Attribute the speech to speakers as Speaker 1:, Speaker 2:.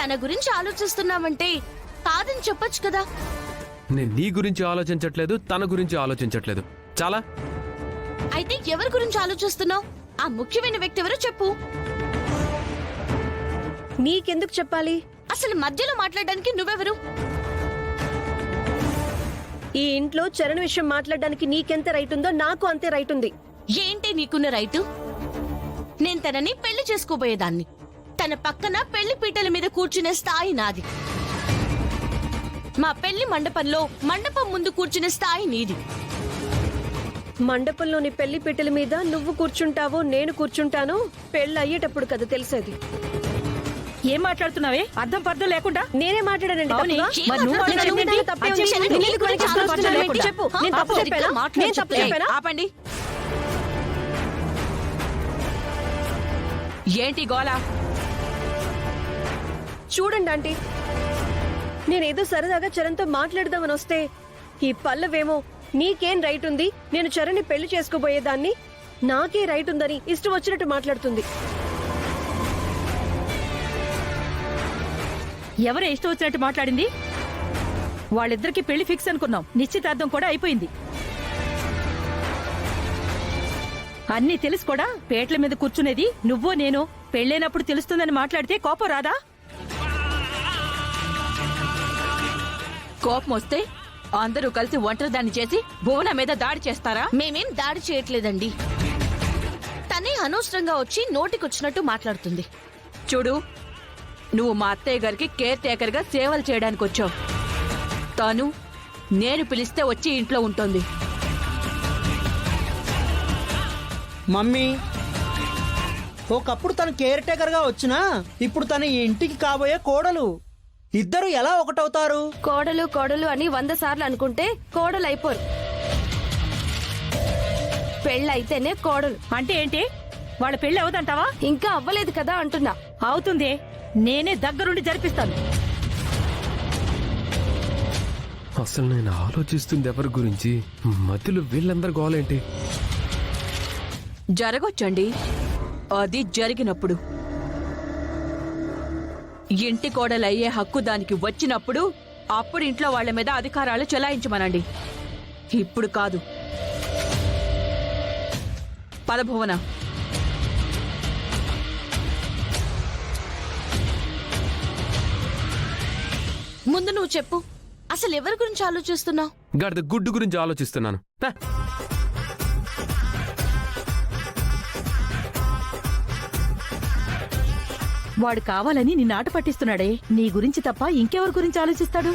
Speaker 1: తన గురించి ఆలోచిస్తున్నామంటే కాదని చెప్పొచ్చు కదా.
Speaker 2: నేను నీ గురించి ఆలోచించట్లేదు, తన గురించి ఆలోచించట్లేదు. చాలా.
Speaker 1: అయితే ఎవరి గురించి ఆలోచిస్తున్నావు? ఆ ముఖ్యమైన వ్యక్తి ఎవరో చెప్పు.
Speaker 3: నీకెందుకు చెప్పాలి?
Speaker 1: అసలు మధ్యలో మాట్లాడడానికి నువ్వెవరు?
Speaker 3: ఈ ఇంట్లో చరణ్ విషయం మాట్లాడడానికి నీకెంత రైట్ ఉందో నాకు అంతే రైట్ ఉంది.
Speaker 1: ఏంటి నీకున్న రైటు? నేను తనని పెళ్లి చేసుకోబోయేదాన్ని. తన పక్కన పెళ్లి పీటల మీద కూర్చునే స్థాయి నాది. మా పెళ్లి మండపంలో మండపం ముందు కూర్చునే స్థాయి నీది.
Speaker 3: మండపంలోని పెళ్లి పీటల మీద నువ్వు కూర్చుంటావో నేను కూర్చుంటానో పెళ్లి అయ్యేటప్పుడు కదా తెలిసేది.
Speaker 4: ఏం మాట్లాడుతున్నావే? అర్థం పర్థం లేకుండా.
Speaker 3: నేనే మాట్లాడానండి.
Speaker 4: అవునే.
Speaker 3: తప్పుగా?
Speaker 4: మరి నువ్వు
Speaker 3: నా
Speaker 4: మాట్లాడింది
Speaker 3: జీవితంలో తప్పే ఉంది.
Speaker 1: అధ్యక్షురాలు,
Speaker 3: నేను
Speaker 1: నీ
Speaker 3: ఎందుకు
Speaker 1: గురించి
Speaker 3: వెనకేసుకొని
Speaker 1: ఆలోచించలేదు.
Speaker 3: వస్తున్నాను? చెప్పు. నేను తప్పు చెప్పానా? నేను తప్పు చెప్పానా?
Speaker 4: ఆపండి. ఏంటి గోల?
Speaker 3: చూడండి ఆంటీ, నేనేదో సరదాగా చరణ్తో మాట్లాడదామని వస్తే ఈ పల్లవేమో నీకేం రైట్ ఉంది, నేను చరణ్ని పెళ్లి చేసుకోబోయేదాన్ని, నాకే రైట్ ఉందని ఇష్టం వచ్చినట్టు మాట్లాడుతుంది.
Speaker 4: ఎవరే ఇష్టం వచ్చినట్టు మాట్లాడింది? వాళ్ళిద్దరికి పెళ్లి ఫిక్స్ అనుకున్నాం. నిశ్చితార్థం కూడా అయిపోయింది. అన్నీ తెలుసు కూడా పేట్ల మీద కూర్చునేది నువ్వో నేను. పెళ్ళైనప్పుడు తెలుస్తుందని మాట్లాడితే కోపం రాదా? కోపం వస్తే అందరూ కలిసి ఒంటరిదాన్ని చేసి భువన మీద దాడి చేస్తారా?
Speaker 1: మేమేం దాడి చేయట్లేదండి. తనే అనవసరంగా వచ్చి నోటికొచ్చినట్టు మాట్లాడుతుంది.
Speaker 4: చూడు, నువ్వు మా అత్తయ్య గారికి కేర్ టేకర్ గా సేవలు చేయడానికి వచ్చావు. తాను నేను పిలిస్తే వచ్చి ఇంట్లో ఉంటుంది.
Speaker 5: మమ్మీ, ఒకప్పుడు తను కేర్ టేకర్ గా వచ్చినా ఇప్పుడు తన ఇంటికి కాబోయే కోడలు. ఇద్దరు ఎలా ఒకటవుతారు?
Speaker 3: కోడలు కోడలు అని 100 సార్లు అనుకుంటే కోడలు అయిపోరు. పెళ్ళైతేనే కోడలు.
Speaker 4: అంటే ఏంటి? వాళ్ళ పెళ్లి అవదంటావా?
Speaker 3: ఇంకా అవ్వలేదు కదా అంటున్నా.
Speaker 4: అవుతుంది. నేనే దగ్గరుండి జరిపిస్తాను.
Speaker 2: అసలు నేను ఆలోచిస్తుంది ఎవరి గురించి? మధ్యలో వీళ్ళందరూ గోలేంటి?
Speaker 4: జరగొచ్చండి. అది జరిగినప్పుడు, ఇంటి కోడలు అయ్యే హక్కు దానికి వచ్చినప్పుడు అప్పుడు ఇంట్లో వాళ్ల మీద అధికారాలు చెలాయించమనండి. ఇప్పుడు కాదు. పదభువన.
Speaker 1: ముందు నువ్వు చెప్పు, అసలు ఎవరి గురించి ఆలోచిస్తున్నావు?
Speaker 2: గాడిద గుడ్డు గురించి ఆలోచిస్తున్నాను. హ!
Speaker 4: వాడు కావాలని నిన్ను ఆట పట్టిస్తున్నాడే. నీ గురించి తప్ప ఇంకెవరి గురించి ఆలోచిస్తాడు?